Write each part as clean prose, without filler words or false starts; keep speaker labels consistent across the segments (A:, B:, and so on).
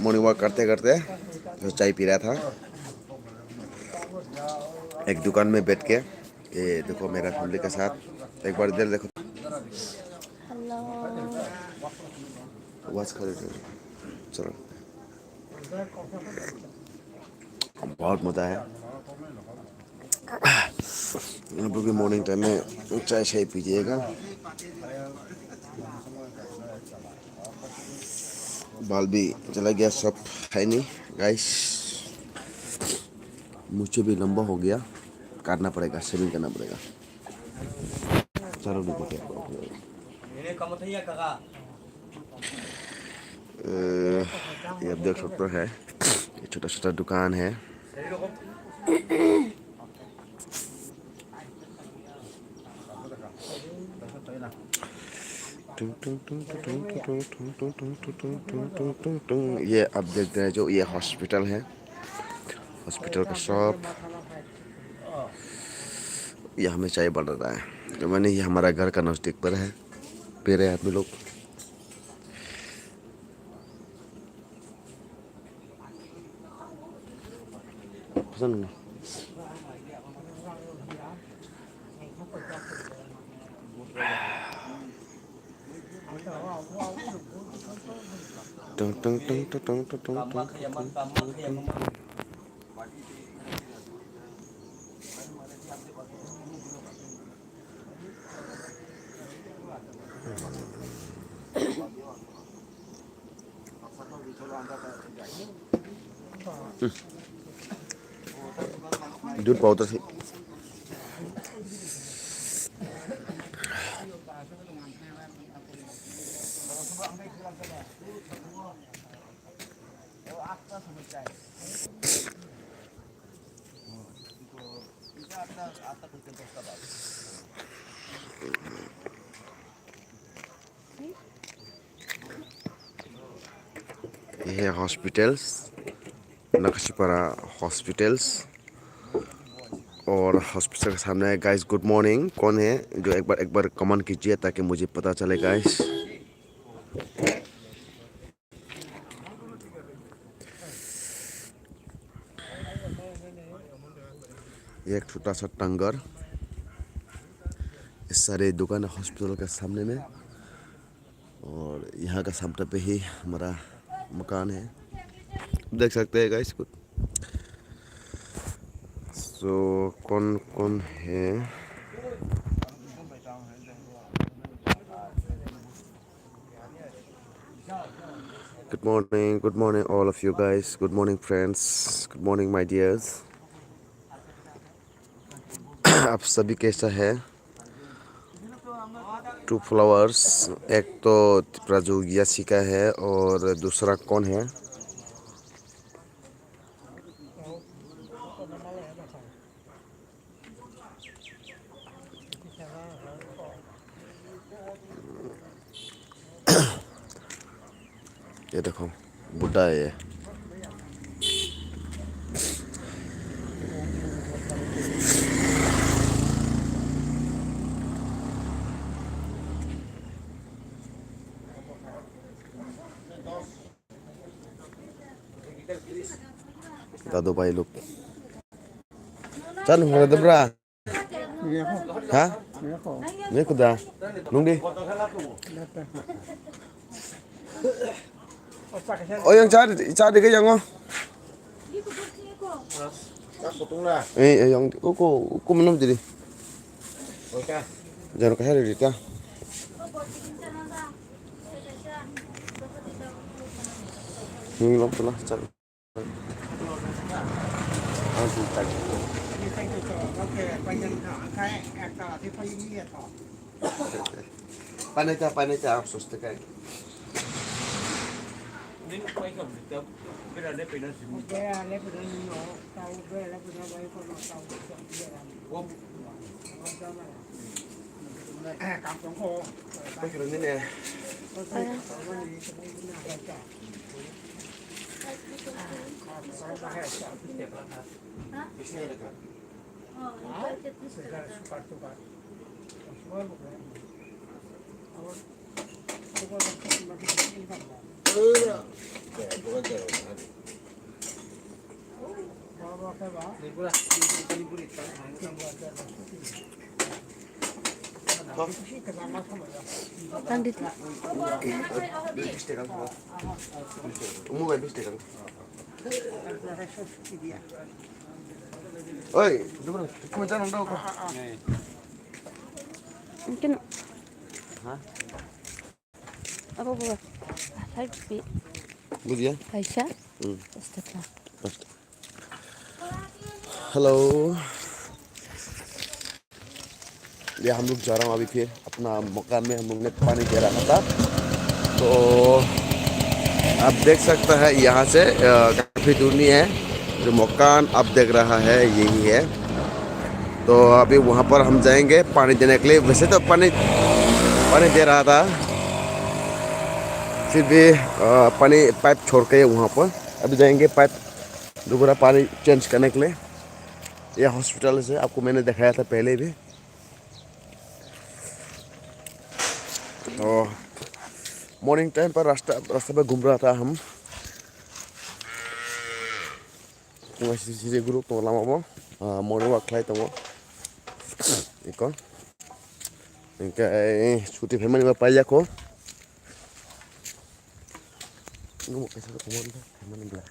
A: Morning walk करते करते जो चाय पी रहा था एक दुकान में बैठ के। ये देखो मेरा फैमिली के साथ एक बार इधर देखो।
B: हेलो।
A: आवाज कर चलो बहुत मज़ा है। आप लोग भी मॉर्निंग टाइम में चाय शाय पीजिएगा। बाल भी चला गया सब है नहीं गाइस। मुझे भी लंबा हो गया, काटना पड़ेगा, शेविंग करना पड़ेगा। चलो ये आप देख सकते हैं, ये छोटा छोटा दुकान है। ये आप देखते हैं जो ये हॉस्पिटल है, हॉस्पिटल का शॉप। ये हमें चाय बन रहा है तो मैंने ये हमारा घर का नज़दीक पर है। पी रहे आदमी लोग। पसंद नहीं। टंग टंग टंग टंग टंग टंग। दूध पाउडर से ये हॉस्पिटल्स, नक्शेपारा हॉस्पिटल्स। और हॉस्पिटल के सामने गाइस गुड मॉर्निंग। कौन है जो एक बार कमेंट कीजिए ताकि मुझे पता चले गाइस। ये एक छोटा सा टंगर, इस सारे दुकान हॉस्पिटल के सामने में। और यहाँ का सामने पे ही हमारा मकान है, देख सकते हैं गाइस। कुछ सो कौन कौन है। good morning all of you guys. Good morning friends. Good morning my dears. आप सभी कैसा है। टू फ्लावर्स, एक तो प्राजू यासिका है और दूसरा कौन है। ये देखो बुड्ढा है ये। दादू भाई लोग चल बरा हाँ नहीं खुदा nungdi oh yang cari cái yang yang cô minum jadi jangan kayak hari kita ini loh tuh lah cari Panai cha sus te kai. Oi, komentar nang daw ko.
B: Mungkin
A: Hah?
B: apa buat? Saya
A: बुझिया
B: Aisyah. Astagfirullah.
A: Hello ये हम लोग जा रहा हूँ अभी फिर अपना मकान में हम लोग ने पानी दे रहा था तो आप देख सकता है यहाँ से काफ़ी दूर नहीं है जो मकान आप देख रहा है यही है तो अभी वहाँ पर हम जाएंगे पानी देने के लिए वैसे तो पानी दे रहा था फिर भी पानी पाइप छोड़ के वहाँ पर अभी जाएंगे पाइप दोबारा पानी चेंज करने के लिए ये हॉस्पिटल से आपको मैंने दिखाया था पहले भी तो मॉर्निंग टाइम पर रास्ता पे घूम रहा था हम ग्रुप तो लामा मॉर्निंग वॉक खाई तो इको इनका छुट्टी फैमिली में पाई को nunggu kasih ke teman tuh teman belah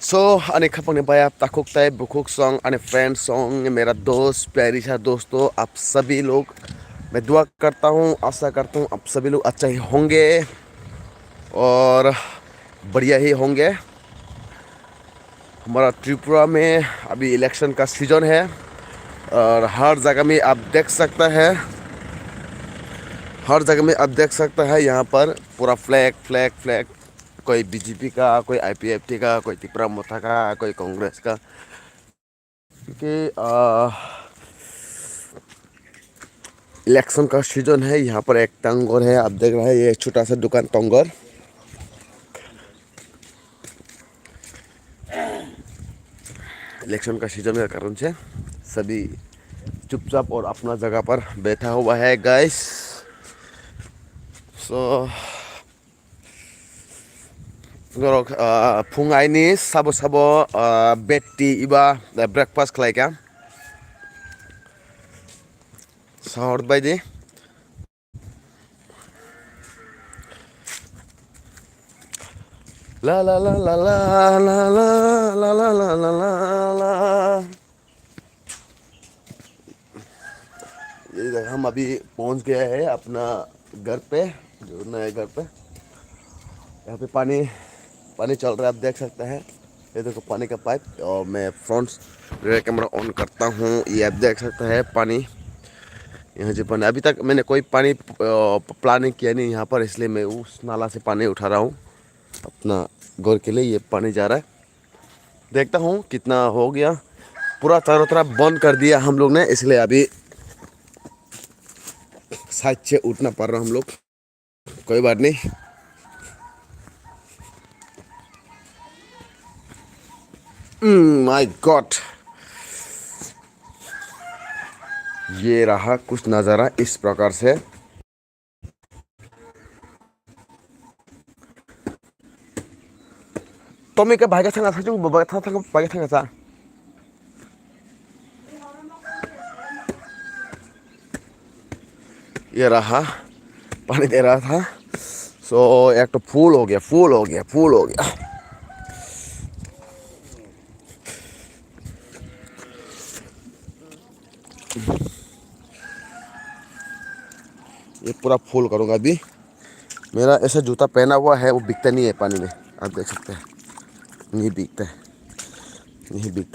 A: So, ane kapang निभाया ताकुक ताई बुकुक सॉन्ग अने फ्रेंड सॉन्ग मेरा दोस्त प्यारी सा दोस्तों आप सभी लोग मैं दुआ करता हूँ आशा करता हूँ आप सभी लोग अच्छा ही होंगे और बढ़िया ही होंगे हमारा त्रिपुरा में अभी इलेक्शन का सीजन है और हर जगह में आप देख सकता है यहाँ पर पूरा फ्लैग कोई बीजेपी का कोई आईपीएफटी का कोई त्रिपुरा मोथा का कोई कांग्रेस का क्योंकि इलेक्शन का सीजन है यहाँ पर एक टंगर है आप देख रहे हैं ये छोटा सा दुकान टंगर इलेक्शन का सीजन के कारण से सभी चुपचाप और अपना जगह पर बैठा हुआ है गाइस सो फुंगाइनी साबो बेटी इबा ब्रेकफास्ट खालायका सहर बायदि ला ला ला ला ला ला ला ला ला ला ला ला ला ये जगह हम अभी पहुंच गए हैं अपना घर पे जो नए घर पे यहाँ पे पानी चल रहा है आप देख सकते हैं ये देखो पानी का पाइप और मैं फ्रंट रेयर कैमरा ऑन करता हूँ ये आप देख सकते हैं पानी यहाँ से पानी अभी तक मैंने कोई पानी प्लानिंग किया नहीं यहाँ पर इसलिए मैं उस नाला से पानी उठा रहा हूँ अपना घर के लिए ये पानी जा रहा है देखता हूँ कितना हो गया पूरा चारों तरफ बंद कर दिया हम लोग ने इसलिए अभी साइड से उठना पड़ रहा हम लोग कोई बात नहीं माय गॉड ये रहा कुछ नज़ारा इस प्रकार से Tommy के भाई का संग था जो बाबा था भाई का संग था ये रहा पानी दे रहा था सो एक तो फूल हो गया ये पूरा फुल करूँगा अभी मेरा ऐसा जूता पहना हुआ है वो बिकता नहीं है पानी में आप देख सकते हैं नहीं बिकता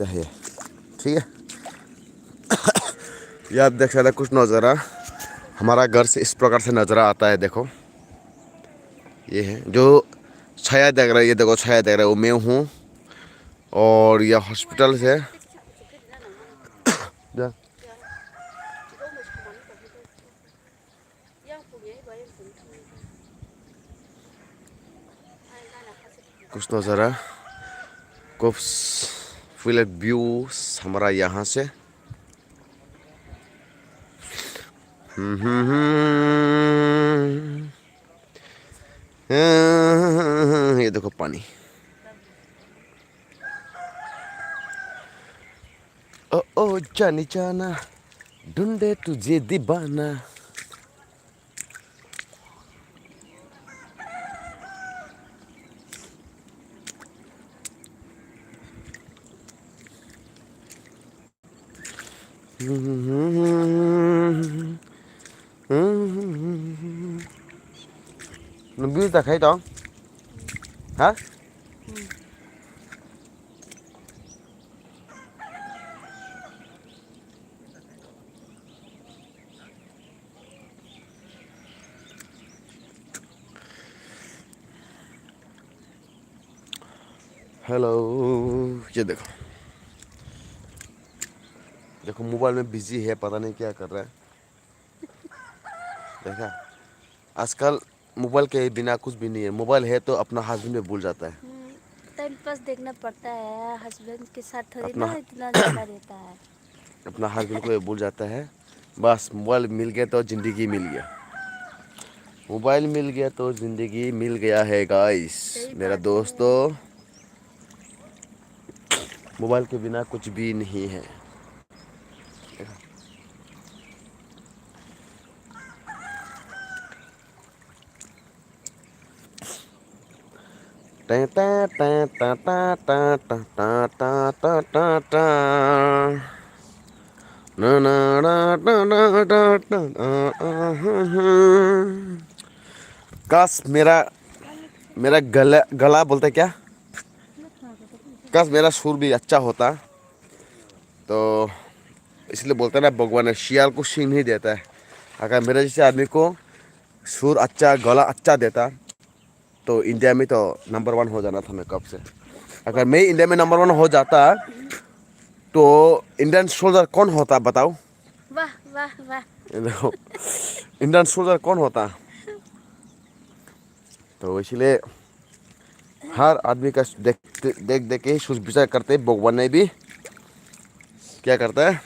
A: है ये ठीक है ये आप देख सकते हैं कुछ नज़ारा हमारा घर से इस प्रकार से नज़ारा आता है देखो ये है जो छाया देख रहा है ये देखो छाया देख रहा है वो मैं हूँ और यह हॉस्पिटल से कुछ नज़ारा कुछ फिलहाल व्यू हमारा यहाँ से ये देखो पानी ओ ओ जानी जाना ढूंढे तुझे दीवाना Nunggu tak kait dong? Hah? Hello ये देखो देखो मोबाइल में बिजी है पता नहीं क्या कर रहा है देखा आजकल मोबाइल के बिना कुछ भी नहीं है मोबाइल है तो अपना हस्बैंड में भूल जाता है
B: टाइम पास देखना पड़ता है हस्बैंड के साथ थोड़ी
A: अपना
B: ना इतना ज़्यादा रहता है
A: अपना हस्बैंड को भूल जाता है बस मोबाइल मिल गया तो ज़िंदगी मिल गया मोबाइल मिल गया तो ज़िंदगी मिल गया है गाइस मेरा दोस्तों मोबाइल के बिना कुछ भी नहीं है टा टा टा टा टा टा टा टा टा टा टा ना ना ना ना ना ना ना काश मेरा मेरा गला गला बोलते क्या काश मेरा सुर भी अच्छा होता तो इसलिए बोलते ना भगवान ने शियाल को सींग नहीं देता है अगर मेरे जैसे आदमी को सुर अच्छा गला अच्छा देता तो इंडिया में तो नंबर 1 हो जाना था मैं कब से अगर मैं इंडिया में नंबर 1 हो जाता तो इंडियन सोल्जर कौन होता बताओ
B: वाह वाह वाह
A: इंडियन सोल्जर कौन होता तो इसलिए हर आदमी का देख देख के ही सोच विचार करते भगवान ने भी क्या करता है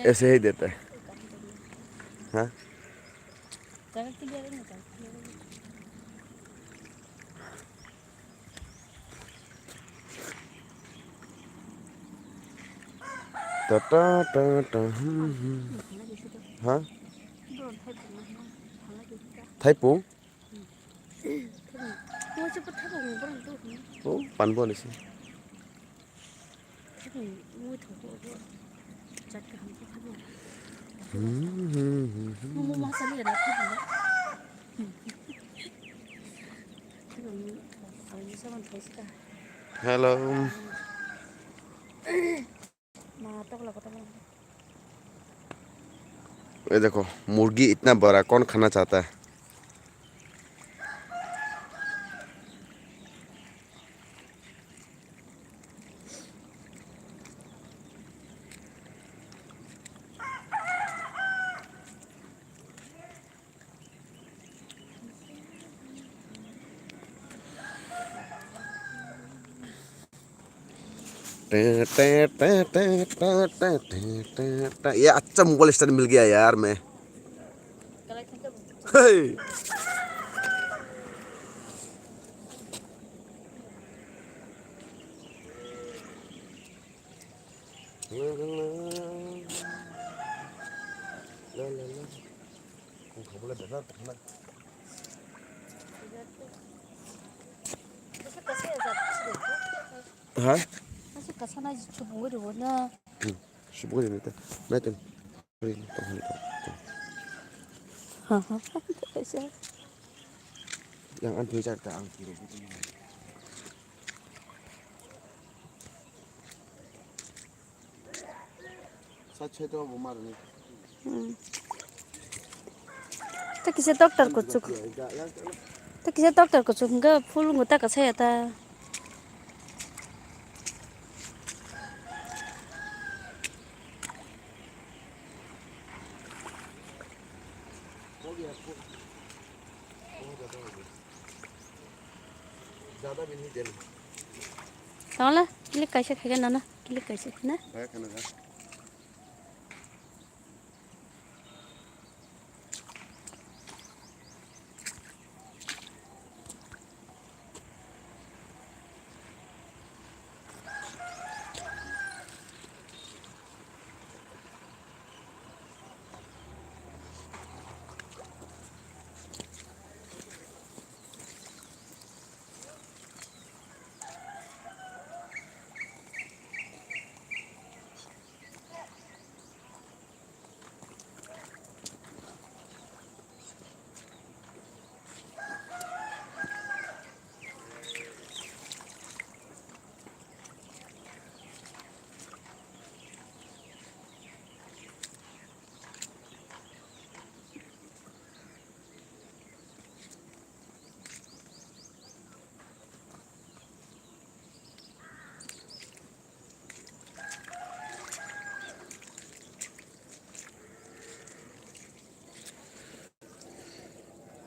A: ऐसे ही देता है हाँ टा टा टा टा हाँ थाइपू ओ पानबो निसी हेलो ये देखो मुर्गी इतना बड़ा कौन खाना चाहता है ये अच्छा मोबाइल स्टैंड मिल गया यार मैं हाँ शुभ नहीं तो
B: हाँ हाँ ऐसे
A: yang ăn thuê chặt cả सच है तो वो मार नहीं
B: तो किसी डॉक्टर को चुक तो किसी डॉक्टर को चुकूंगा फूल होता कैसे आता
A: ज़्यादा भी नहीं देना
B: Tao kili कैसे खाएगा ना kili कैसे ना
A: है खाना का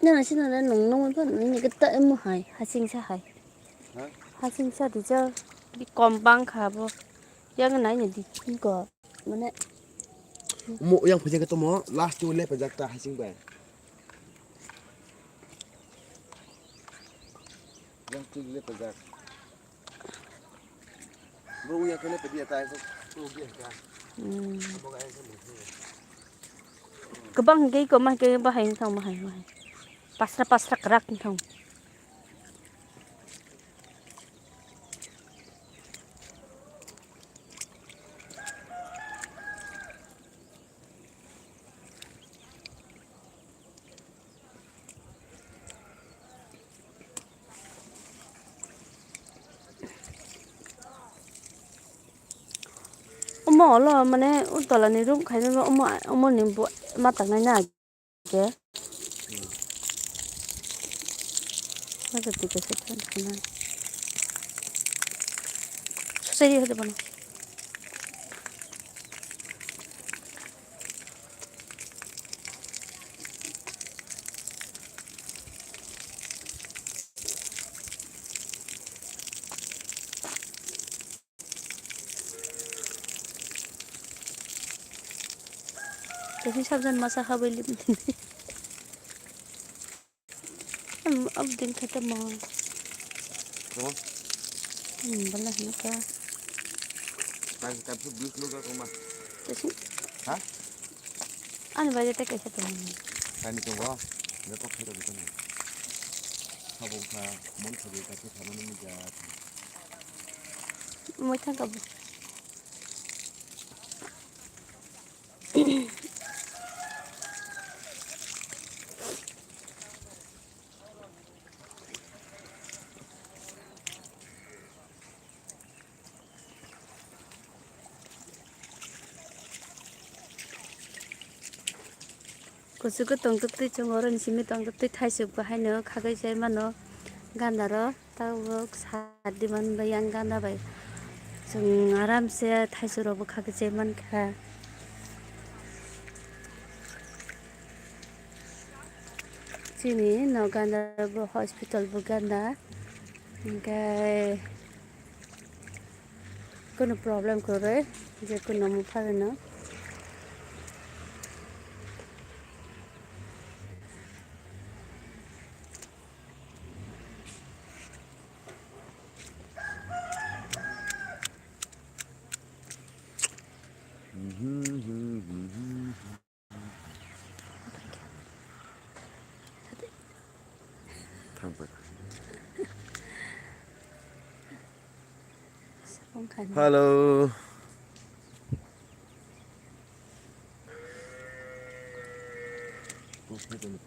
B: nhưng mà xin là nông nông vẫn những cái tệ mua hay sinh sa hay
A: हाँ
B: sinh sa thì cho đi còn băng khá bo giờ cái này đi không có mà nè
A: Mo yang punya ketemu last tu le pejakta hasing ba yang tu le pejak bu yang kene pedia tai so tu dia ka mo ga ai mo
B: cái băng cái có mà cái bao hành không mà hành pasra kerak không mỏ lo mà nè út tao là nè rung khai nó mỏ niệm bộ mà tặng này nè kìa nóจะติดกับเส้นขนาดใช่ดิเขาจะบ้าน Kasi sabdan masa habilim din. Ab din kata mo.
A: Đúng không?
B: Bala na ka.
A: Tại cảm xúc biết lúc đó không mà
B: Kasi
A: hả
B: ano ba dito kasi to?
A: tại vì trong đó nó có thể là cái này sao bông pha món thịt cái cái thằng nó mới ra
B: Mo tan ka. Kasi ko tong tuti trong oran simi tong tuti thai sup ka hai no khagai sai man no ganda ro ta sa di man bayang ganda bai. Chung aram se thai su ro khagai sai man kha. Sini no ganda bo hospital bo ganda. Cái কোনো problem করে যে কোনো মুফারে না không khả năng
A: hello tôi thấy được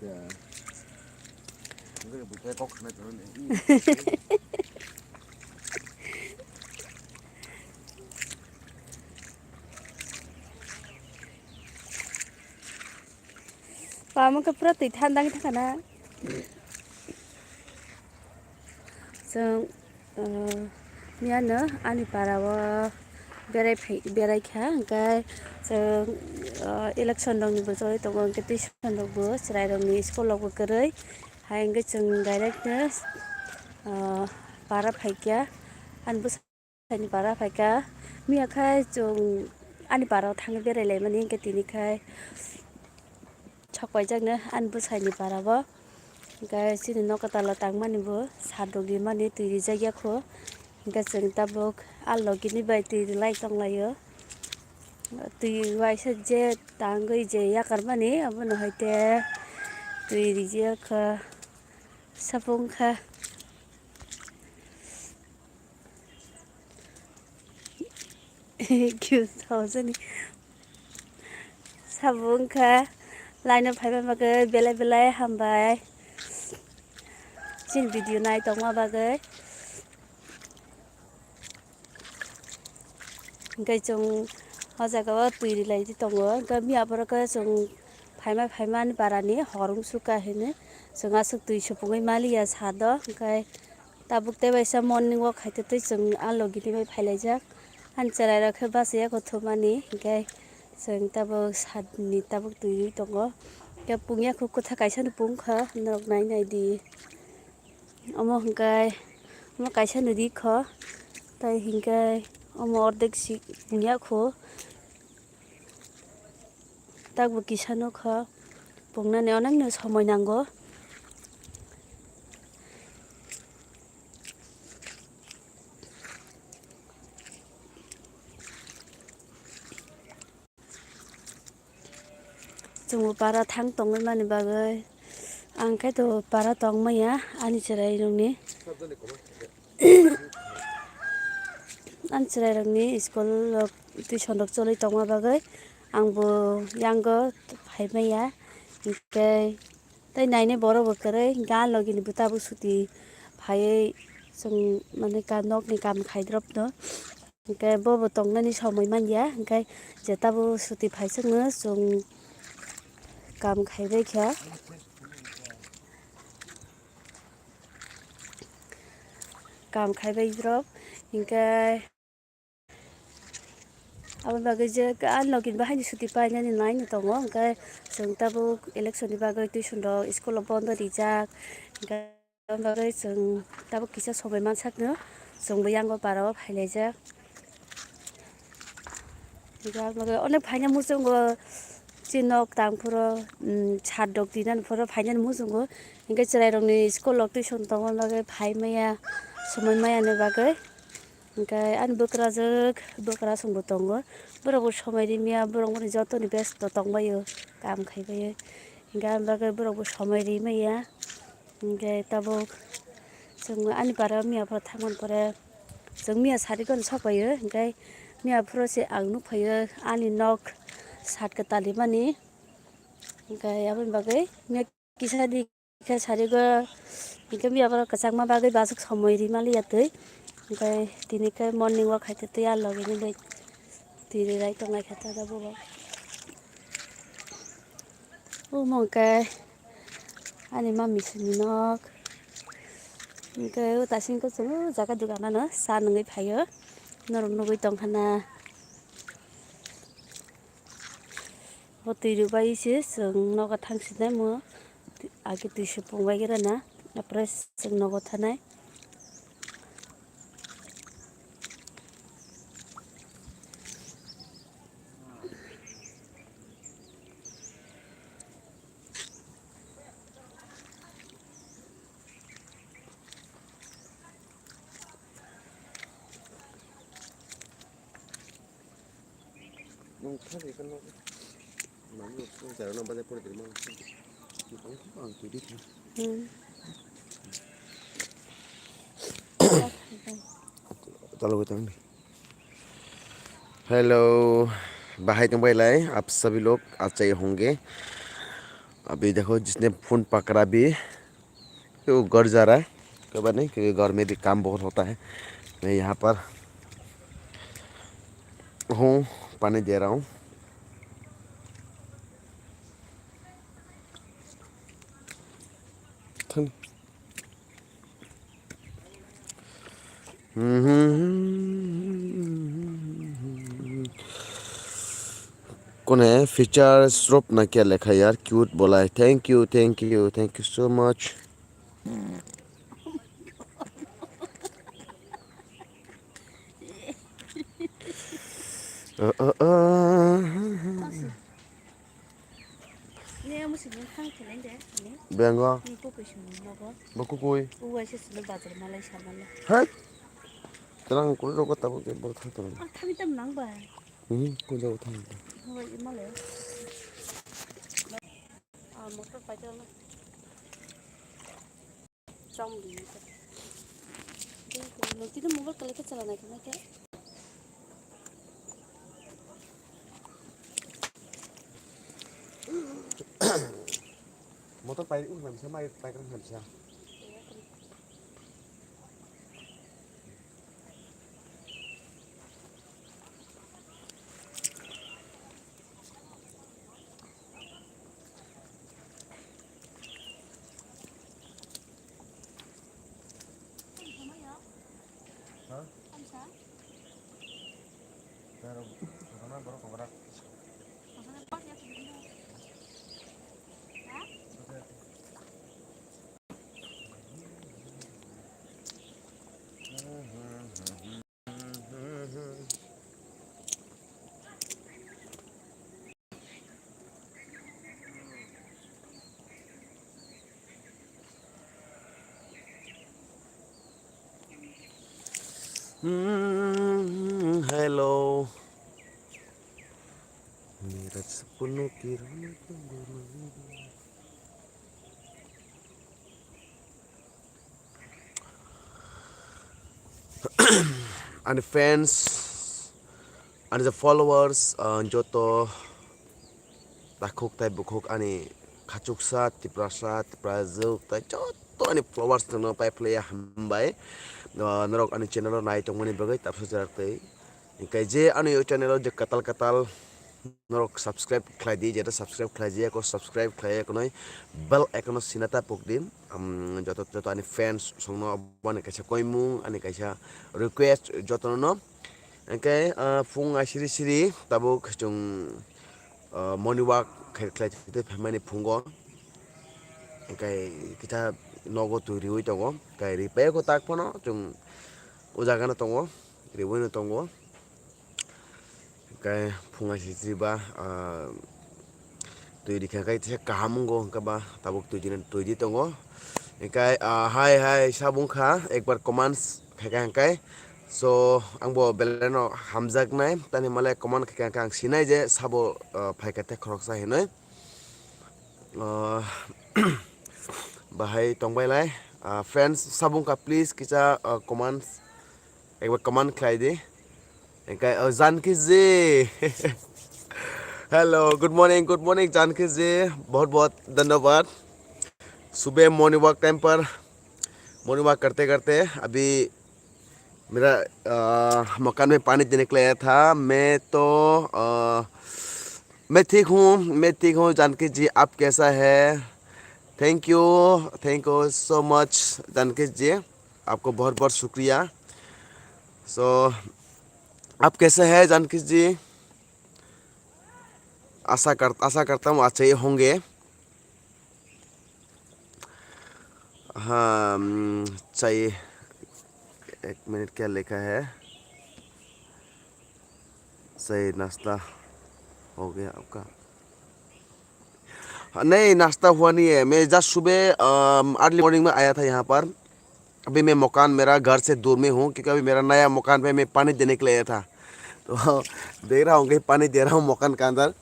A: cái bụi cây bóc này rồi này
B: và một cái prati than đang thắc na so mian nữa anh đi para wa बेरायखा ओमफ्राय जों election दंनिबो जयै दङ ओमफ्राय tuition दंबो चिराय दंनि स्कुलावबो गोरै हाय ओमफ्राय जों डाइरेक्टनो बारा फाइकिया आंबो साइनि बारा फाइका मैयाखाय जों आंनि बाराव थाङो बेरायलाय माने ओमफ्राय दिनैखाय सकबायजोंनो आंनि बोसाइनि बाराबो ओमफ्राय सिनि नकटाला थां मानिबो सादगि माने दै जायगाखौ ओमफ्राय जों दाबो आलगिनि बाय दै लाइ दंलायो दै वाइसे जे दांगै जे याकार माने अब नहायते दै रिजियाखा सापुंखा Q1000 sabungka laino phaiba bagai belai belai hambai sin video nai tongma bagai gai jong hojagao tuiri laidi tongo ga miaboraka jong phaima ni barani horung suka hine jong asuk tui supungai maliya sado gai tabuk tebaisa morning walk haite tui jong alogini bai phailaijak hancharai rakhe basaya kothumani gai jong tabuk sadni tabuk tuiri tongo ga pungya kukutha kaisa ni pungkha nok nai nai di omo hingkai omo kaisa ni rikho tai hingkai omo ordek si pungya kho takbo kisano kho pungnani onekno somoi nango जोंबो बारा थां tongai mani bagai angkai to बारा tongmaya ani chirai rongni ani chirai rongni school tuition rok choli tongma bagai angbo yango phaimaya hingkai tei naine borok bo kwrwi ga logini botabo suti phaiwi जों माने नकनि काम खाइद्रबनो hingkai bobo tongnani somoi manya hingkai jetabo suti phaisakno जों काम खाइबाइखा काम खाइबाय द्रब hingkai abo bagai je login bahai suti painani naino tongo hingkai जों tabo election ni bagai tuition rok school bondo rijak hingkai bagai जों tabo kisa somoi mansakno जोंबो yango barao phailaijak hingkai onek phaina muchungo chinok tangphuro sadok dinani phoro phainani muchungo hingkai chirai rokni school rok tuition tongma bagai phaimaya somoi maya ni bagai hingkai ani bwkrajak chungbo tongo borokbo somoi rimaya borokni jotoni besto tongbaio kam khaibaio hingkai ani bagai borokbo somoi rimaya hingkai tabuk जों ani bara miyaporo thangmani pore जों miya sarigano sakbaio hingkai miyaporo se ang nukphaio ani nok satka talimani hingkai aboni bagai miya kisadi sarigo hingkai miyaporo kwchangma bagui basuk somoi rimaliya tui hingkai tinikai morning walk haite tui alogini bai tui rai tongnaikha tada borok omo hingkai ani mami sini nok hingkai utasingko chung jaga duganano cha nungui phaio norok nugui tongkhana o tui rubaisi chung nogo thangsinai mo age tui supungbai grana apre chung nogo thanai
A: चलो बताऊंगी hello बाहाई तुम लाए आप सभी लोग अच्छे होंगे अभी देखो जिसने फ़ोन पकड़ा भी वो घर जा रहा है कबर नहीं क्योंकि घर में भी काम बहुत होता है मैं यहाँ पर हूँ पानी दे रहा हूँ कौन है फीचर स्ट्रोप ना क्या लिखा है यार क्यूट बोला है thank you so much
B: 네 무슨 일 상태인데 네
A: Benga
B: 이거 보시면 뭐고
A: bakukui
B: 우와시스는 바들 말라 샤말라
A: hat terang kul ro kata bo bol thata
B: 아 타미담 낭바
A: kun jago thang
B: 뭐 이말래 아 모터 빠져나 좀 리 लोग मोबाइल कल के चलाना है क्या
A: motor pai un làm sao mai pai kan han sa pero karena baru kongrak hello Mirat sepenuh kiranya and fans and the followers joto takuk tai bukuk ani khachuksa tiprasa tiprazuk tai joto ani followers no pai play hambai norok ani channel nai tongmani bagai tapsa jarak kai je ani yo channel je katal katal norok subscribe khlai di jeta subscribe khlai je ko subscribe khlai ko noi bell icon sinata pokdim joto joto ani fans songno bani kaisa koimu ani kaisa request joto no okay phung asiri siri tabuk chung morning walk khlai te family phungo kai kita nogo tu riwi tongo kai ripe ko tak pono chung ujaga na tongo riwi na tongo kai phung asiri siri ba tu di kai te kamungo kaba tabuk tu di tongo kai hai sabung kha ekbar commands kai so angbo beleno hamjak nai tani male command kai sinai je sabo phaikate khoroksa hinoi bahai tongbai lai friends sabung ka please kita commands ekbar command khai de kai Janaki ji hello good morning Janaki ji बहुत बहुत धन्यवाद सुबह morning walk time पर morning walk करते करते अभी मेरा मकान में पानी देने के लिए आया था मैं ठीक हूँ जानकी जी आप कैसा है thank you so much Janaki ji आपको बहुत बहुत शुक्रिया सो आप कैसे हैं जानकी जी आशा करता हूँ अच्छे ही होंगे हाँ चाहिए एक मिनट क्या लिखा है सही नाश्ता हो गया आपका नहीं नाश्ता हुआ नहीं है मैं जस्ट सुबह अर्ली मॉर्निंग में आया था यहाँ पर अभी मैं मकान मेरा घर से दूर में हूँ क्योंकि अभी मेरा नया मकान पे मैं पानी देने के लिए आया था तो देख रहा हूँ कि पानी दे रहा हूँ मकान के अंदर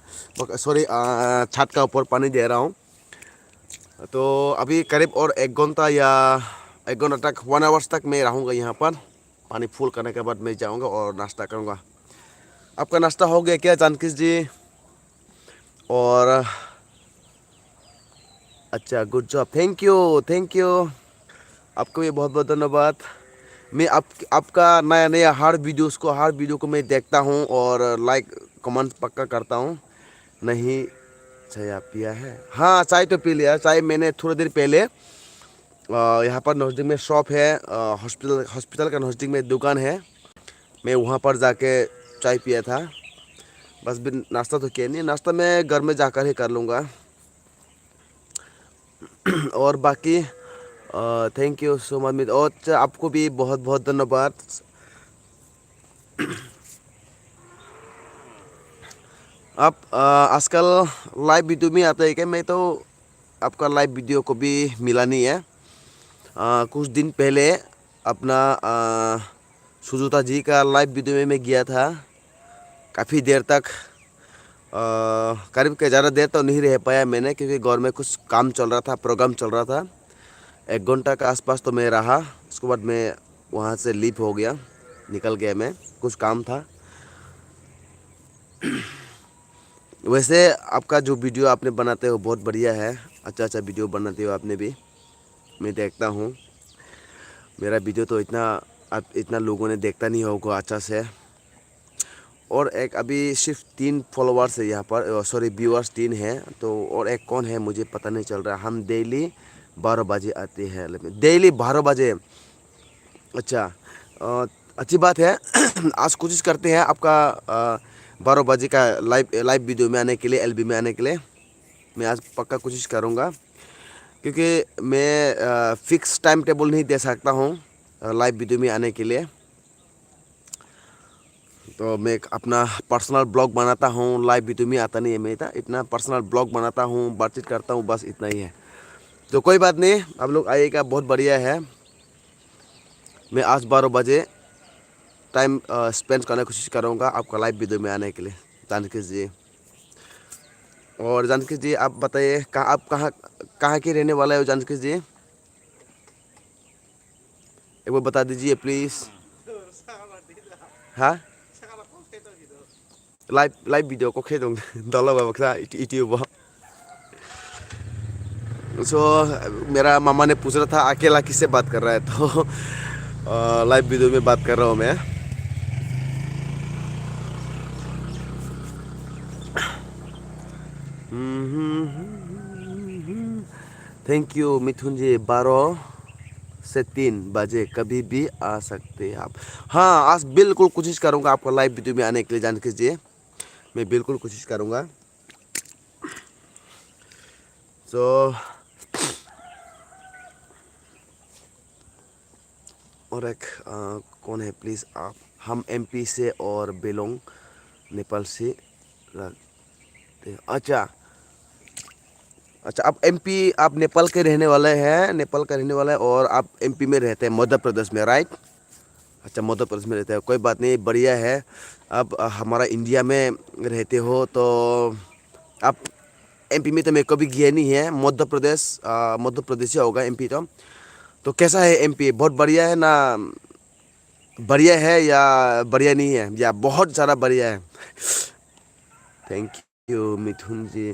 A: सॉरी छत का ऊपर पानी दे रहा हूँ तो अभी करीब और 1 घंटा या 1 घंटा तक 1 आवर्स तक मैं रहूँगा यहाँ पर पानी फुल करने के बाद मैं जाऊँगा और नाश्ता करूँगा आपका नाश्ता हो गया क्या जानकी जी और अच्छा गुड जॉब थैंक यू आपको भी बहुत बहुत धन्यवाद मैं आपका नया हर वीडियो को मैं देखता हूँ और लाइक कमेंट पक्का करता हूँ नहीं चाय आप पिया है हाँ चाय तो पी लिया चाय मैंने थोड़ी देर पहले यहाँ पर नज़दीक में शॉप है हॉस्पिटल का नज़दीक में दुकान है मैं वहाँ पर जाके चाय पिया था बस भी नाश्ता तो किया नहीं, नाश्ता मैं घर में जाकर ही कर लूँगा। और बाकी थैंक यू सो मच, और आपको भी बहुत बहुत धन्यवाद। आप आजकल लाइव वीडियो में आता है क्या? मैं तो आपका लाइव वीडियो को भी मिला नहीं है। कुछ दिन पहले अपना सुजुता जी का लाइव वीडियो में मैं गया था, काफ़ी देर तक, करीब के ज़्यादा देर तो नहीं रह पाया मैंने, क्योंकि घर में कुछ काम चल रहा था, प्रोग्राम चल रहा था। 1 घंटा के आसपास तो मैं रहा, उसके बाद मैं वहाँ से लीव हो गया, निकल गया मैं, कुछ काम था। वैसे आपका जो वीडियो आपने बनाते हो बहुत बढ़िया है, अच्छा अच्छा वीडियो बनाते हो आपने भी, मैं देखता हूँ। मेरा वीडियो तो इतना लोगों ने देखता नहीं होगा अच्छा से। और एक अभी सिर्फ 3 फॉलोअर्स है यहाँ पर, सॉरी व्यूअर्स 3 हैं, तो और एक कौन है मुझे पता नहीं चल रहा। हम डेली 12 बजे आते हैं, डेली 12 बजे। अच्छा, अच्छी बात है। आज कोशिश करते हैं आपका 12 बजे का लाइव वीडियो में आने के लिए, एलबी में आने के लिए। मैं आज पक्का कोशिश करूँगा, क्योंकि मैं फिक्स टाइम टेबल नहीं दे सकता हूँ लाइव वीडियो में आने के लिए। तो मैं एक अपना पर्सनल ब्लॉग बनाता हूँ, लाइव वीडियो में आता नहीं है। मैं इतना पर्सनल ब्लॉग बनाता हूँ, बातचीत करता हूँ, बस इतना ही है। तो कोई बात नहीं, आप लोग आइएगा, बहुत बढ़िया है। मैं आज 12 बजे टाइम स्पेंड करने की कोशिश करूँगा आपका लाइव वीडियो में आने के लिए, जानकी जी। और जानकी जी आप बताइए, आप कहाँ के रहने वाले हो जानकी जी? एक बार बता दीजिए प्लीज़। हाँ, live video có khi đồng đó là vào ra YouTube। सो मेरा मामा ने पूछ रहा था अकेला किससे बात कर रहा है, तो लाइव वीडियो में बात कर रहा हूँ मैं। थैंक यू मिथुन जी, 12 से 3 बजे कभी भी आ सकते हैं आप। हाँ, आज बिल्कुल कोशिश करूँगा आपको लाइव वीडियो में आने के लिए जानकी जी, मैं बिल्कुल कोशिश करूँगा। सो और एक कौन है प्लीज़ आप? हम एमपी से और बिलोंग नेपाल से रखते हैं। अच्छा अच्छा, आप एमपी, आप नेपाल के रहने वाले हैं, नेपाल का रहने वाला है, और आप एमपी में रहते हैं, मध्य प्रदेश में, राइट? अच्छा, मध्य प्रदेश में रहते हैं, कोई बात नहीं, बढ़िया है। अब हमारा इंडिया में रहते हो तो आप एमपी में तो मैं कभी गया नहीं है, मध्य प्रदेश ही होगा एमपी तो कैसा है एमपी? बहुत बढ़िया है ना? बढ़िया है या बढ़िया नहीं है, या बहुत ज़्यादा बढ़िया है? थैंक यू मिथुन जी,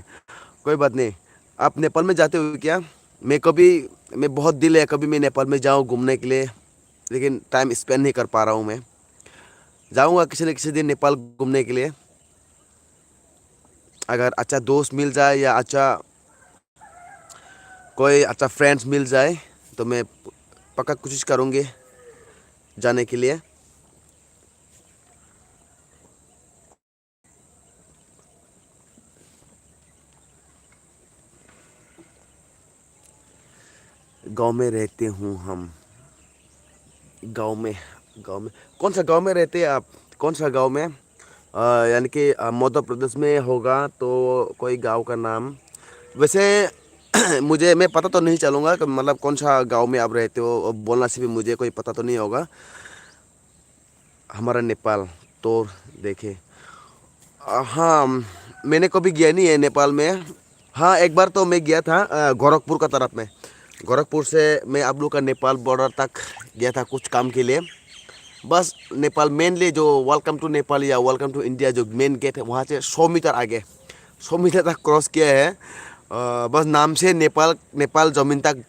A: कोई बात नहीं। आप नेपाल में जाते हो क्या? मैं बहुत दिल है कभी मैं नेपाल में जाऊँ घूमने के लिए, लेकिन टाइम स्पेंड नहीं कर पा रहा हूँ। मैं जाऊँगा किसी न किसी दिन नेपाल घूमने के लिए, अगर अच्छा दोस्त मिल जाए या कोई अच्छा फ्रेंड्स मिल जाए तो मैं पक्का कोशिश करूँगी जाने के लिए। गांव में रहते हूँ हम। गांव में कौन सा गांव में रहते हैं आप? कौन सा गांव में? यानी कि मध्य प्रदेश में होगा तो कोई गांव का नाम वैसे मैं पता तो नहीं चलूँगा कि मतलब कौन सा गांव में आप रहते हो, और बोलना से भी मुझे कोई पता तो नहीं होगा। हमारा नेपाल तो देखे, हाँ, मैंने कभी गया नहीं है नेपाल में। हाँ, एक बार तो मैं गया था गोरखपुर का तरफ में। गोरखपुर से मैं आप लोग का नेपाल बॉर्डर तक गया था कुछ काम के लिए। बस नेपाल मेनली जो वेलकम टू नेपाल या वेलकम टू इंडिया जो मेन गेट है वहाँ से 100 मीटर आगे, 100 मीटर तक क्रॉस किया है। बस नाम से नेपाल ज़मीन तक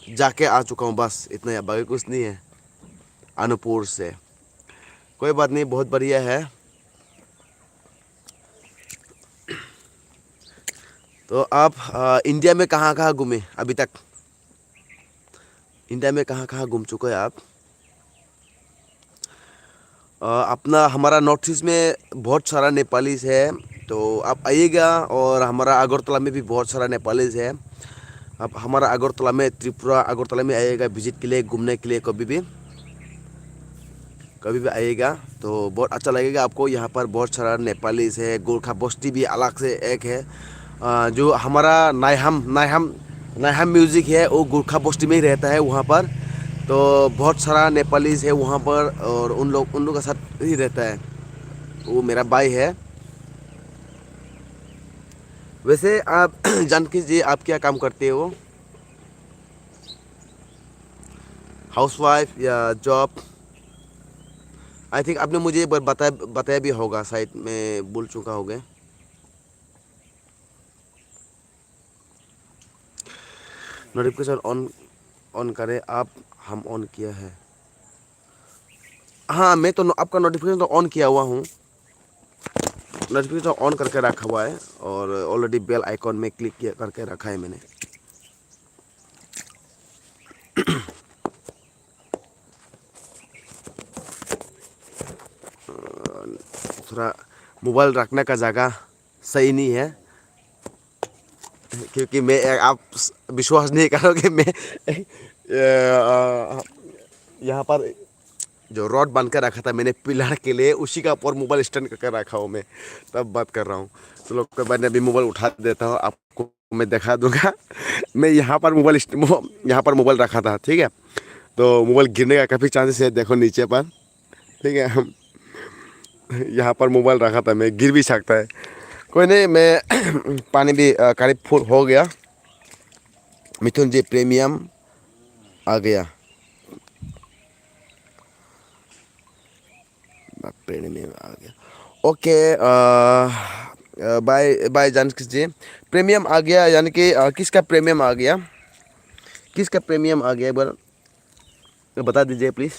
A: जाके आ चुका हूँ, बस इतना है, बाकी कुछ नहीं है। अनूपपुर से, कोई बात नहीं, बहुत बढ़िया है। तो आप इंडिया में कहाँ कहाँ घूमे अभी तक? इंडिया में कहाँ कहाँ घूम चुके हैं आप? अपना हमारा नॉर्थ ईस्ट में बहुत सारा नेपालीज है, तो आप आइएगा। और हमारा अगरतला में भी बहुत सारा नेपालीज है। आप हमारा अगरतला में, त्रिपुरा अगरतला में आइएगा विजिट के लिए, घूमने के लिए कभी भी आइएगा तो बहुत अच्छा लगेगा आपको। यहाँ पर बहुत सारा नेपालीज है। गोरखा बस्ती भी अलग से एक है। जो हमारा नायहम नायहम नायहम म्यूज़िक है वो गोरखा बस्ती में ही रहता है वहाँ पर। तो बहुत सारा नेपालीज है वहाँ पर, और उन लोग के साथ ही रहता है। वो मेरा भाई है। वैसे आप जानकी जी, आप क्या काम करते हो? हाउसवाइफ या जॉब? आई थिंक आपने मुझे एक बार बताया बताया भी होगा, शायद मैं भूल चुका होगा। नोटिफिकेशन ऑन ऑन करें आप। हम ऑन किया है। हाँ, मैं तो आपका नोटिफिकेशन तो ऑन किया हुआ हूँ। नोटिफिकेशन ऑन करके रखा हुआ है, और ऑलरेडी बेल आइकॉन में क्लिक किया करके रखा है मैंने। थोड़ा मोबाइल रखने का जगह सही नहीं है, क्योंकि मैं, आप विश्वास नहीं करोगे, मैं यहाँ पर जो रॉड बांध कर रखा था मैंने पिलर के लिए, उसी का ऊपर मोबाइल स्टैंड करके रखा हूँ मैं, तब बात कर रहा हूँ। तो लोग के बाद अभी मोबाइल उठा देता हूँ, आपको मैं दिखा दूंगा। मैं यहाँ पर मोबाइल रखा था, ठीक है। तो मोबाइल गिरने का काफ़ी चांसेस है, देखो नीचे पर, ठीक है। हम यहाँ पर मोबाइल रखा था मैं, गिर भी सकता है। कोई नहीं, मैं पानी भी करीब फुल हो गया। मिथुन जी, प्रीमियम आ गया। प्रीमियम आ गया। ओके, बाय बाय जानकी जी। प्रीमियम आ गया, यानी कि किसका प्रीमियम आ गया? किसका प्रीमियम आ गया, एक बार बता दीजिए please.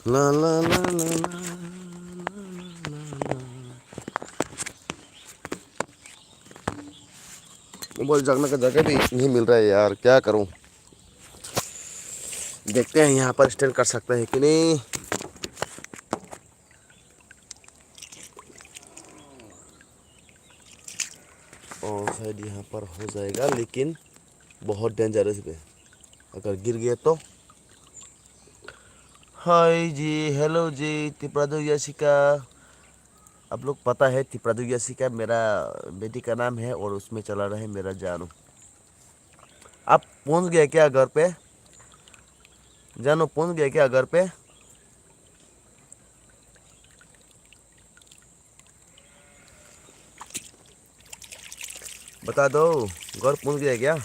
A: La La La La La. Mobile जगने का जगह भी नहीं मिल रहा है यार, क्या करूं। देखते हैं यहाँ पर स्टैंड कर सकते हैं कि नहीं। और शायद यहाँ पर हो जाएगा, लेकिन बहुत डेंजरस है, अगर गिर गया तो। हाय जी, हेलो जी, त्रिपुरा यासिका। आप लोग पता है त्रिपुरा यासिका मेरा बेटी का नाम है, और उसमें चला रहा है मेरा जानू। आप पहुंच गए क्या घर पे? जानू पहुंच गए क्या घर पे? बता दो, घर पहुंच गया क्या?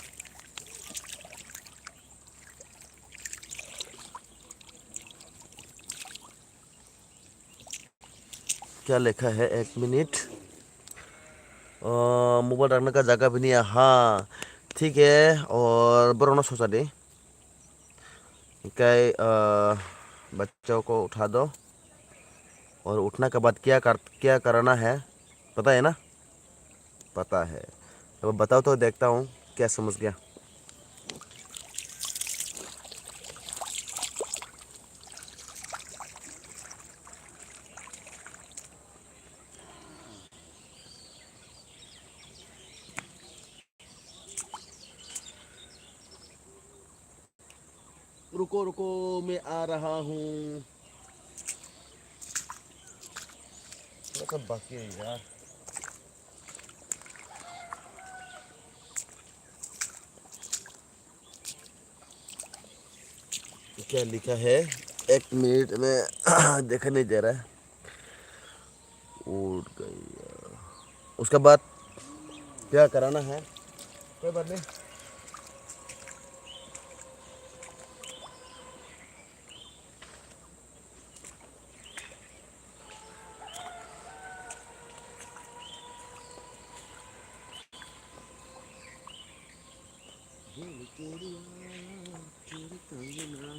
A: क्या लिखा है, एक मिनट। मोबाइल रखने का जगह भी नहीं है, हाँ ठीक है। और बरोना सोचा दे क्या, बच्चों को उठा दो, और उठने के बाद क्या करना है, पता है ना? पता है। अब बताओ तो देखता हूँ क्या समझ गया। रुको रुको, मैं आ रहा हूँ। थोड़ा सा बाकी है यार। क्या लिखा है, एक मिनट में देखा नहीं दे रहा है। उठ गई। उसके बाद क्या कराना है? कोई बात नहीं। चोरी कंगना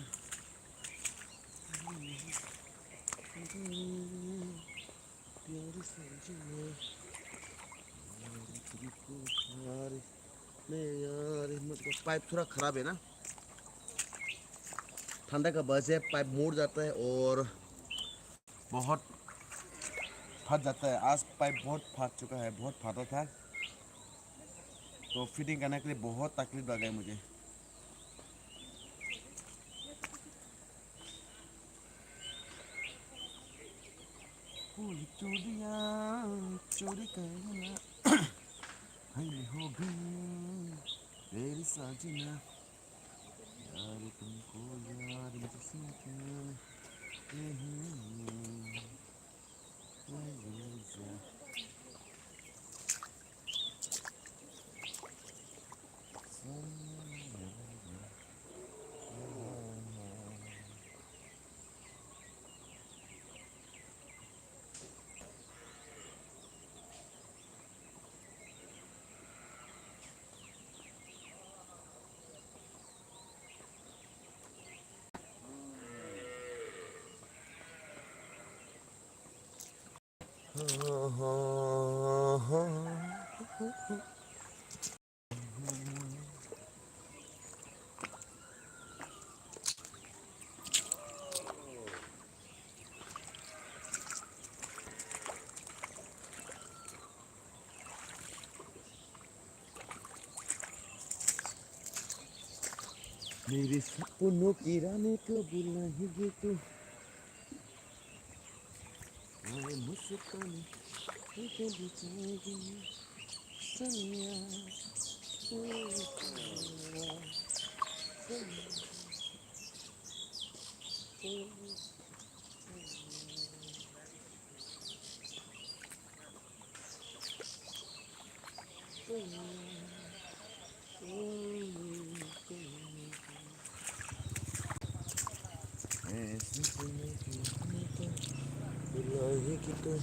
A: प्यारी सजना यार नहीं यार मतलब पाइप थोड़ा ख़राब है ना ठंडा का वजह से पाइप मुड़ जाता है और बहुत फट जाता है आज पाइप बहुत फट चुका है बहुत फटा था तो फिटिंग करने के लिए बहुत तकलीफ लगा है मुझे फूल चूड़ियाँ चोरी करना है हो गई मेरी साजना यार तुमको यार मुझसे मेरे सपनों की रानी को बुलाएगी तू आए मुस्कान तुझे बिछाएगी सनिया ऐसे सपनों की रानी को बुलाएगी तू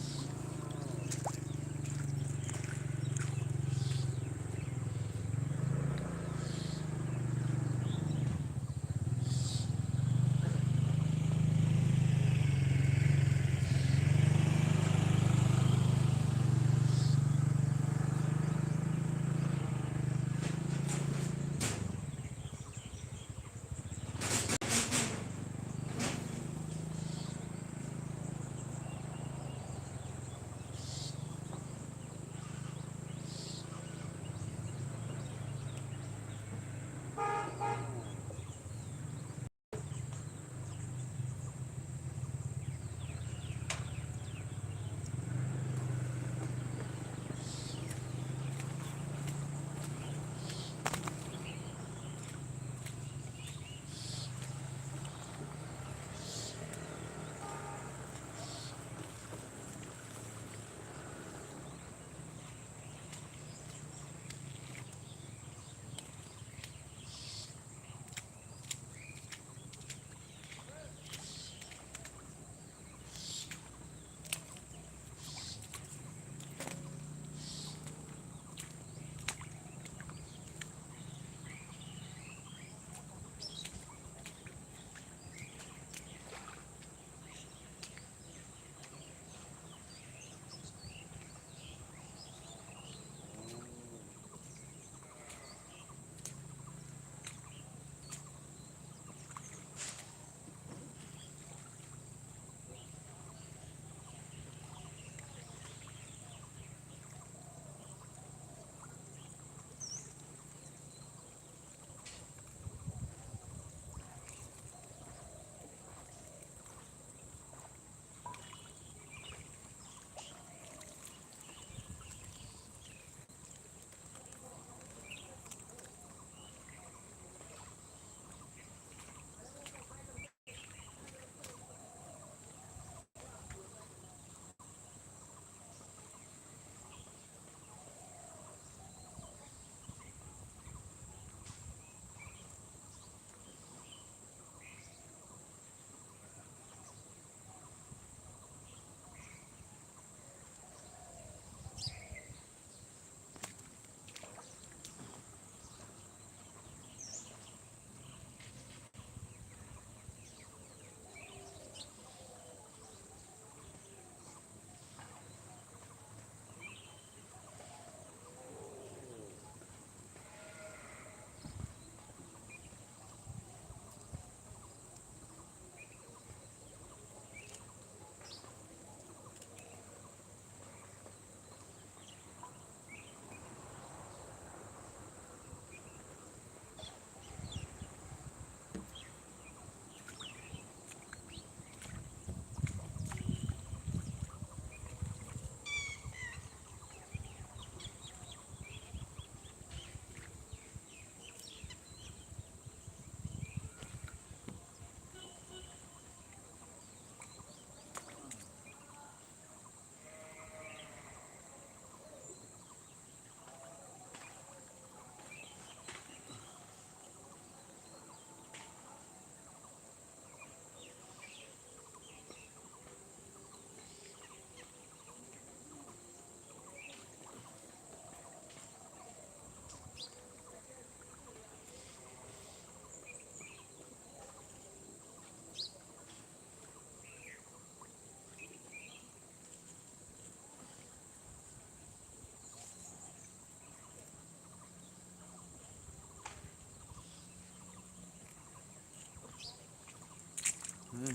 A: उठ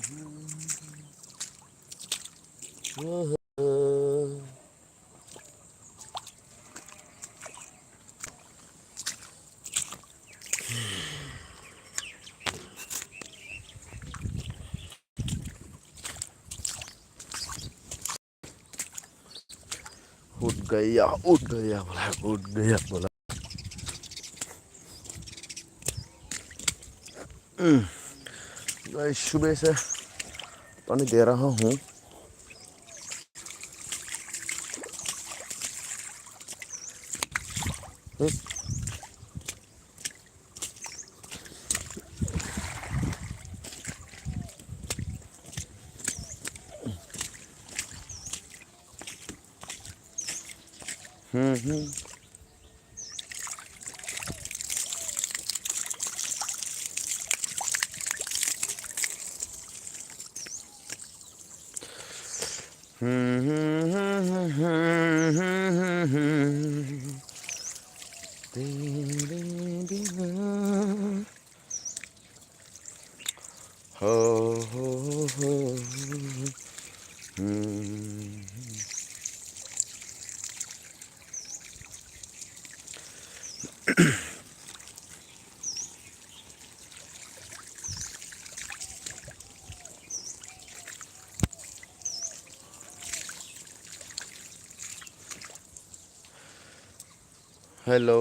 A: गया बोला, उठ गया बोला। गाइस सुबह से पानी दे रहा हूँ। हो हो। हेलो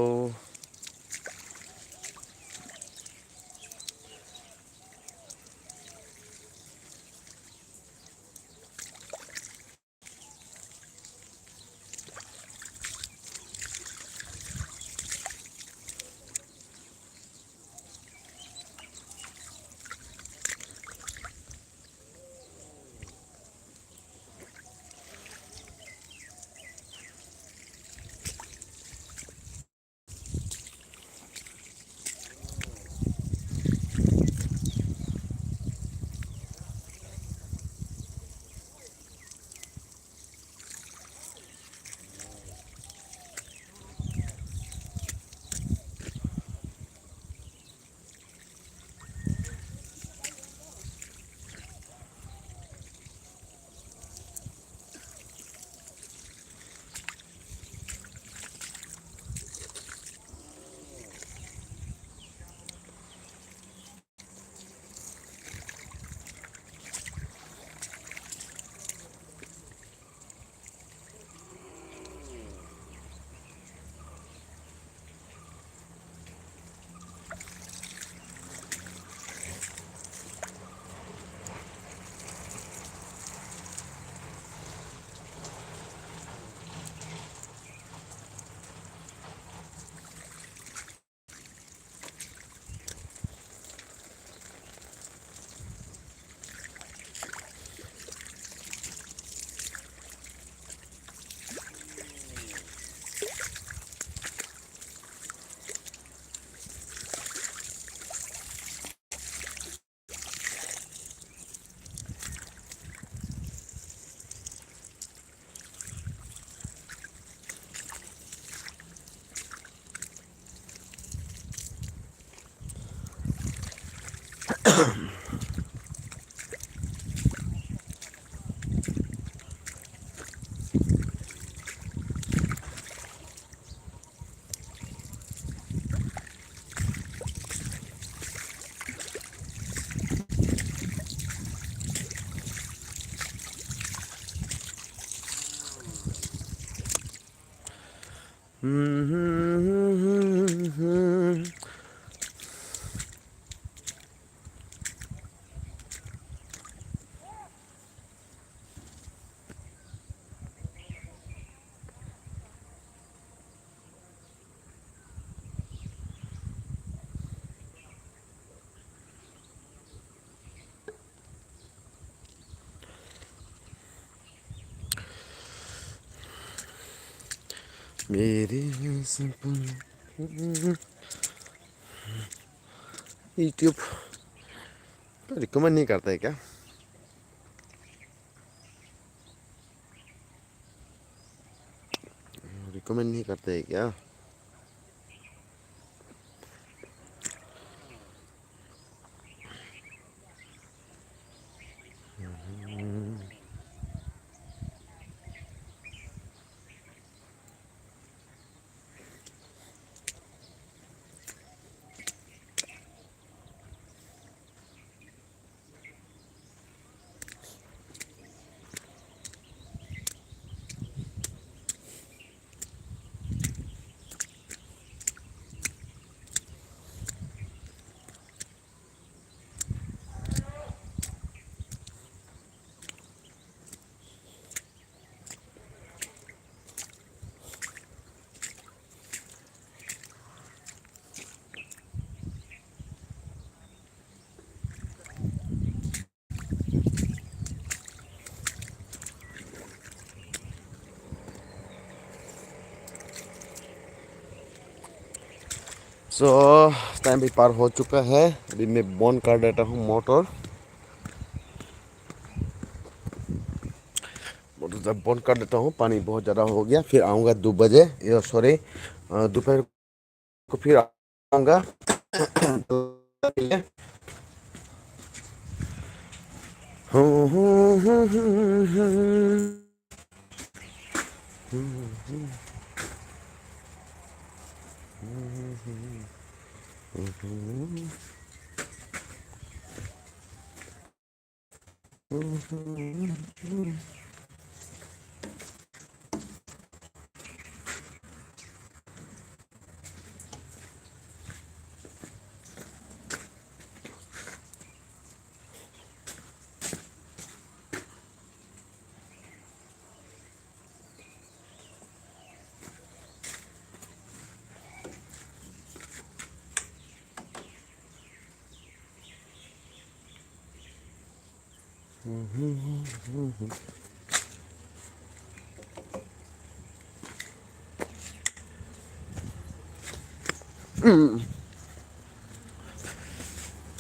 A: मेरे सपने यूट्यूब तो रिकमेंड नहीं करता है क्या? रिकमेंड नहीं करते है क्या? सो टाइम भी पार हो चुका है। अभी मैं बंद कर देता हूँ मोटर। मोटर जब बंद कर देता हूँ, पानी बहुत ज़्यादा हो गया, फिर आऊँगा 2 बजे, ये सॉरी दोपहर को फिर आऊँगा।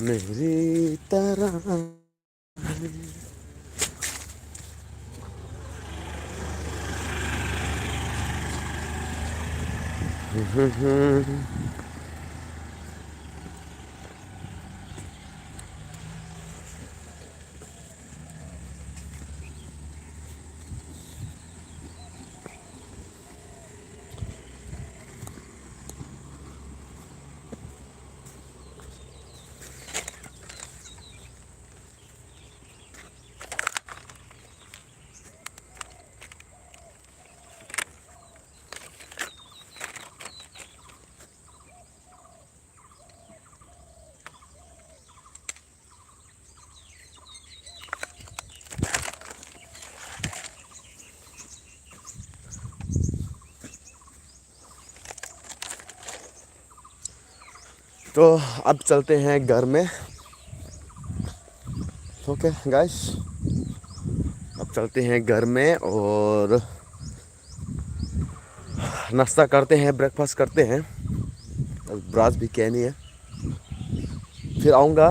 A: मेरी तरह तो अब चलते हैं घर में। ओके गाइस, अब चलते हैं घर में और नाश्ता करते हैं, ब्रेकफास्ट करते हैं। अब ब्रश भी क्या नहीं है। फिर आऊँगा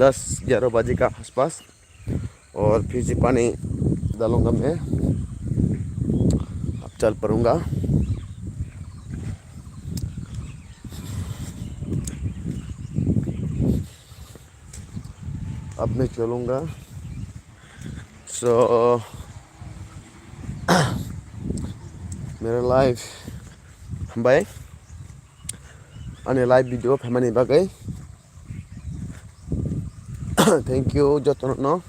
A: 10-11 बजे का आसपास और फिर से पानी डालूँगा मैं। अब चल पड़ूँगा। अब मैं चलूँगा। सो मेरो लाइफ बाय अनि लाइभ भिडियो फेमानी बागै थैंक यू जतन न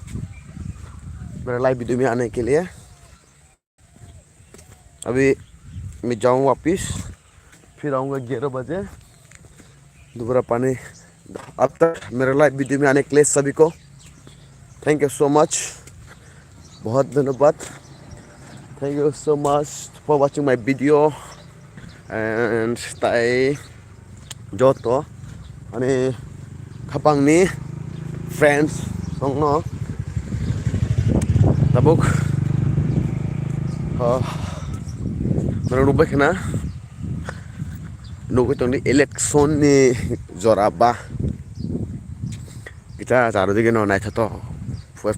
A: मेरा लाइव वीडियो में आने के लिए। अभी मैं जाऊँ वापिस, फिर आऊँगा 11 बजे दोबारा पानी। अब तक मेरे लाइव वीडियो में आने के लिए सभी को थैंक यू सो मच, बहुत धन्यवाद। Thank you so much for watching my video and ताई जोतो अनि खापांगनि फ्रेंड्स दंनो tabuk मेरा नुबाय खेना नुबाय तंनि इलेक्शन नि जराबा kita jaru dige no naitha to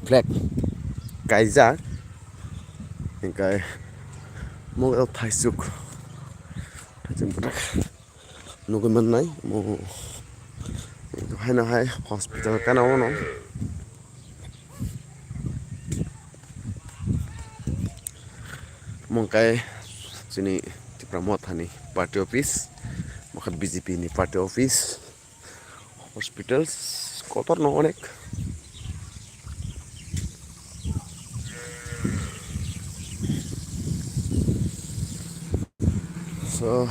A: flag kaija ingkai mo thaisuk nugo man nai mo haina hai hospital kana ono mongkai sini di Pramothani party office makat BJP ni party office hospitals kotor no onek. So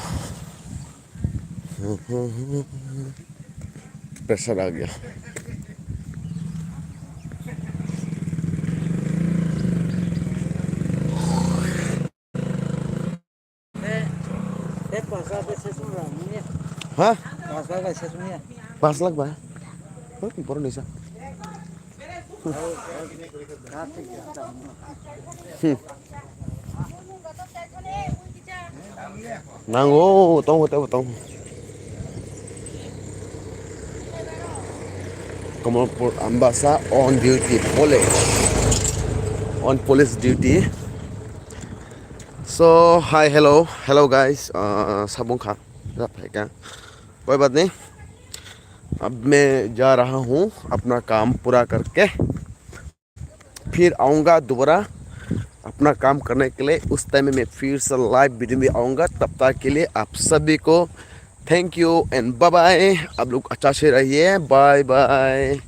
A: pressure आ गया। हाँ 5 लाख भाई por Nisa. Nango, tong. Komalpur Ambassa on duty, police duty. So hi, hello guys. सबों खा सब है क्या? कोई बात नहीं. अब मैं जा रहा हूँ अपना काम पूरा करके, फिर आऊँगा दोबारा अपना काम करने के लिए. उस टाइम में मैं फिर से लाइव वीडियो में आऊँगा. तब तक के लिए आप सभी को thank you and bye bye. आप लोग अच्छा से रहिए. Bye bye.